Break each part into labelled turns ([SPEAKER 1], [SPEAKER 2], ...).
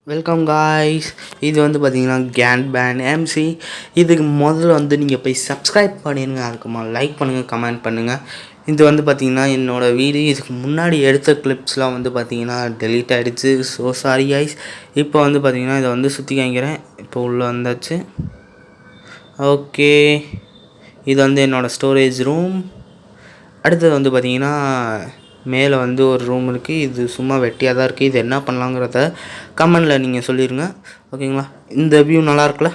[SPEAKER 1] Welcome guys. இது வந்து பார்த்தீங்கன்னா கேன்பேன் எம்சி. இதுக்கு முதல்ல வந்து நீங்கள் போய் சப்ஸ்கிரைப் பண்ணிடுங்க, அதுக்குமா லைக் பண்ணுங்கள், கமெண்ட் பண்ணுங்கள். இது வந்து பார்த்திங்கன்னா என்னோடய வீடியோ இதுக்கு முன்னாடி எடுத்த கிளிப்ஸ்லாம் வந்து பார்த்திங்கன்னா டெலீட் ஆகிடுச்சு. So sorry guys. இப்போ வந்து பார்த்திங்கன்னா இதை வந்து சுற்றி காமிக்கிறேன். இப்போ உள்ளே வந்தாச்சு. ஓகே, இது வந்து என்னோடய ஸ்டோரேஜ் ரூம். அடுத்தது வந்து பார்த்திங்கன்னா மேலே வந்து ஒரு ரூம் இருக்குது. இது சும்மா வெட்டியாக தான் இருக்குது. இது என்ன பண்ணலாங்கிறத கமெண்டில் நீங்கள் சொல்லிடுங்க, ஓகேங்களா? இந்த வியூ நல்லா இருக்குல்ல?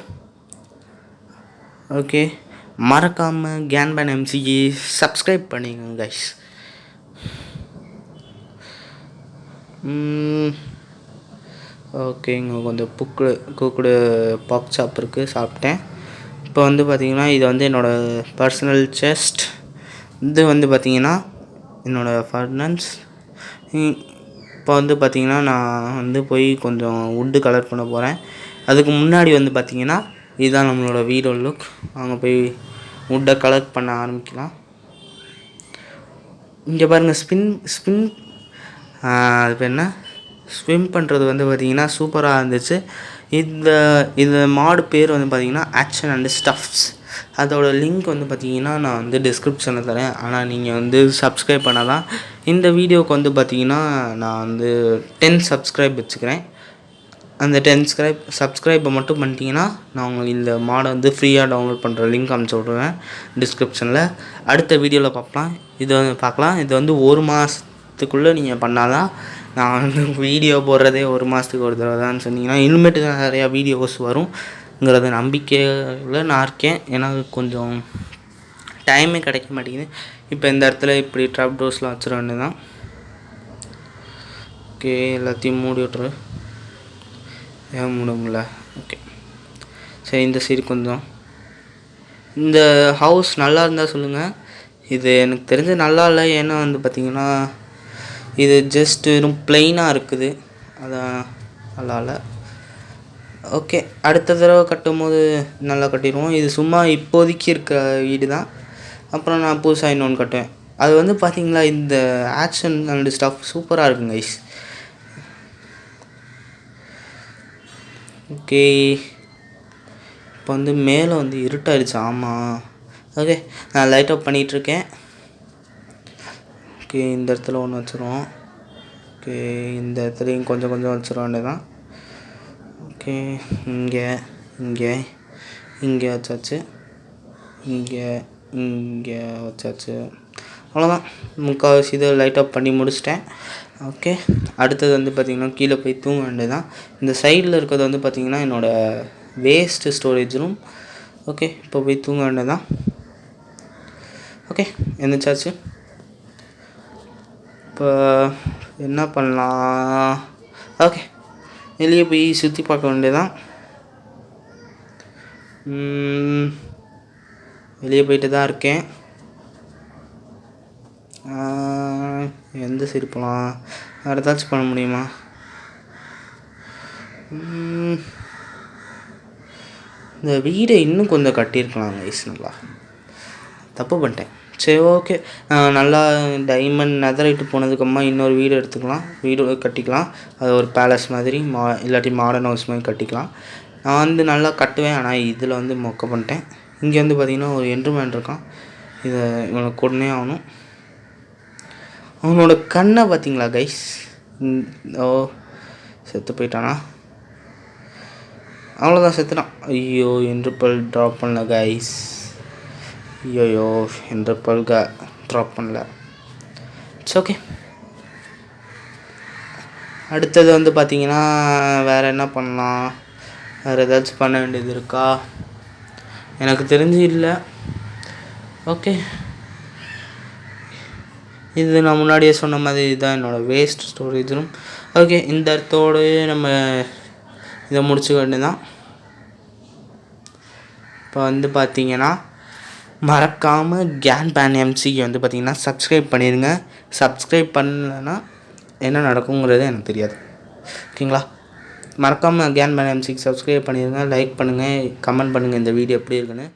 [SPEAKER 1] ஓகே, மறக்காமல் கேன்பேன் எம்சிக்கு சப்ஸ்கிரைப் பண்ணிங்க கைஸ். ஓகே, இங்கே கொஞ்சம் குக்குடு பாப் சாப் இருக்குது, சாப்பிட்டேன். இப்போ வந்து பார்த்திங்கன்னா இது வந்து என்னோடய பர்சனல் செஸ்ட். இது வந்து பார்த்திங்கன்னா என்னோடய ஃபர்னன்ஸ். இப்போ வந்து பார்த்திங்கன்னா நான் வந்து போய் கொஞ்சம் வுட்டு கலர் பண்ண போகிறேன். அதுக்கு முன்னாடி வந்து பார்த்திங்கன்னா இதுதான் நம்மளோட வீடியோ லுக். அங்கே போய் வுட்டை கலர் பண்ண ஆரம்பிக்கலாம். இங்கே பாருங்கள், ஸ்பின் அது பேர் என்ன, ஸ்விம் பண்ணுறது வந்து பார்த்திங்கன்னா சூப்பராக இருந்துச்சு. இந்த மாடு பேர் வந்து பார்த்திங்கன்னா ஆக்ஷன் அண்ட் ஸ்டஃப்ஸ். அதோட லிங்க் வந்து பார்த்திங்கன்னா நான் வந்து டிஸ்கிரிப்ஷனில் தரேன். ஆனால் நீங்கள் வந்து சப்ஸ்கிரைப் பண்ணால் தான். இந்த வீடியோவுக்கு வந்து பார்த்திங்கன்னா நான் வந்து 10 சப்ஸ்கிரைப் வச்சுக்கிறேன். அந்த 10 சப்ஸ்கிரைப்பை மட்டும் பண்ணிட்டீங்கன்னா நான் உங்களுக்கு இந்த மாடை வந்து ஃப்ரீயாக டவுன்லோட் பண்ணுற லிங்க் அனுப்பிச்சி விட்ருவேன் டிஸ்கிரிப்ஷனில். அடுத்த வீடியோவில் பார்க்கலாம். இது வந்து 1 மாதத்துக்குள்ளே நீங்கள் பண்ணால் தான். நான் வந்து வீடியோ போடுறதே 1 மாதத்துக்கு ஒரு தடவை தான் சொன்னீங்கன்னா இனிமேட்டு நிறையா வீடியோஸ் வருங்கிறத நம்பிக்கையில் நான் இருக்கேன். ஏன்னா கொஞ்சம் டைமே கிடைக்க மாட்டேங்குது. இப்போ இந்த இடத்துல இப்படி ட்ராப் டோர்ஸ்லாம் வச்சிட வேண்டியதான். ஓகே, எல்லாத்தையும் மூடி விட்ரு. ஏன் மூடுங்கள? ஓகே, சரி. இந்த சைடு கொஞ்சம் இந்த ஹவுஸ் நல்லா இருந்தால் சொல்லுங்கள். இது எனக்கு தெரிஞ்ச நல்லா இல்லை. ஏன்னா வந்து பார்த்திங்கன்னா இது ஜஸ்ட் வெறும் ப்ளைனாக இருக்குது, அதான் நல்லா இல்லை. ஓகே, அடுத்த தடவை கட்டும் போது நல்லா கட்டிடுவோம். இது சும்மா இப்போதைக்கு இருக்க வீடு தான். அப்புறம் நான் புதுசாக இன்னொன்று கட்டுவேன். அது வந்து பார்த்திங்களா இந்த ஆக்ஷன் அண்ட் ஸ்டஃப் சூப்பராக இருக்குங்க கைஸ். ஓகே, இப்போ வந்து மேலே வந்து இருட்டாயிடுச்சு. ஆமாம், ஓகே, நான் லைட் அப் பண்ணிகிட்ருக்கேன். ஓகே, இந்த இடத்துல ஒன்று வச்சுருவோம். ஓகே, இந்த இடத்துலையும் கொஞ்சம் வச்சிட வேண்டியதான். ஓகே, இங்கே வச்சாச்சு. இங்கே வச்சாச்சு. அவ்வளோதான், முக்கால்வாசி இதை லைட் அப் பண்ணி முடிச்சிட்டேன். ஓகே, அடுத்தது வந்து பார்த்திங்கன்னா கீழே போய் தூங்க வேண்டியதான். இந்த சைடில் இருக்கிறது வந்து பார்த்திங்கன்னா என்னோடய வேஸ்ட்டு ஸ்டோரேஜ் ரூம். ஓகே, இப்போ போய் தூங்க வேண்டியதான். ஓகே, எந்திரிச்சாச்சு. இப்போ என்ன பண்ணலாம்? ஓகே, வெளியே போய் சுற்றி பார்க்க வேண்டியதான். வெளியே போயிட்டு தான் இருக்கேன். எந்த சைடு போகலாம்? வேறு ஏதாச்சும் பண்ண முடியுமா? இந்த வீடை இன்னும் கொஞ்சம் கட்டியிருக்கலாம் கைஸ். நல்லா தப்பு பண்ணிட்டேன். சரி, ஓகே, நல்லா டைமண்ட் நெதரைட்டு போனதுக்கப்புறமா இன்னொரு வீடு கட்டிக்கலாம். அது ஒரு பேலஸ் மாதிரி இல்லாட்டி மாடர்ன் ஹவுஸ் மாதிரி கட்டிக்கலாம். நான் வந்து நல்லா கட்டுவேன். ஆனால் இதில் வந்து மொக்க பண்ணிட்டேன். இங்கே வந்து பார்த்திங்கன்னா ஒரு என்ட்ருமேன் இருக்கான். இதை இவனை கொன்னே ஆகணும். அவனோட கண்ணை பார்த்திங்களா கைஸ்? ஓ, செத்து போயிட்டானா? அவ்வளோதான், செத்துட்டான். ஐயோ, என்ட்ருபல் ட்ராப் பண்ணல கைஸ். ஐயோ, என்ட்ருபல் ட்ராப் பண்ணல. It's okay. அடுத்தது வந்து பார்த்திங்கன்னா வேறு என்ன பண்ணலாம்? வேறு ஏதாச்சும் பண்ண வேண்டியது இருக்கா? எனக்கு தெரிஞ்சு இல்லை. ஓகே, இது நான் முன்னாடியே சொன்ன மாதிரி இதுதான் என்னோடய வேஸ்ட் ஸ்டோரேஜ் ரூம். ஓகே, இந்த இடத்தோடு நம்ம இதை முடிச்சுக்க வேண்டியதான். இப்போ வந்து பார்த்திங்கன்னா மறக்காமல் கேன்பேன் எம்சிக்கு வந்து பார்த்திங்கன்னா சப்ஸ்கிரைப் பண்ணிடுங்க. சப்ஸ்கிரைப் பண்ணலைன்னா என்ன நடக்குங்கிறது எனக்கு தெரியாது, ஓகேங்களா? மறக்காமல் கேன்பேன் எம்சிக்கு சப்ஸ்கிரைப் பண்ணிடுங்க, லைக் பண்ணுங்கள், கமெண்ட் பண்ணுங்கள் இந்த வீடியோ எப்படி இருக்குன்னு.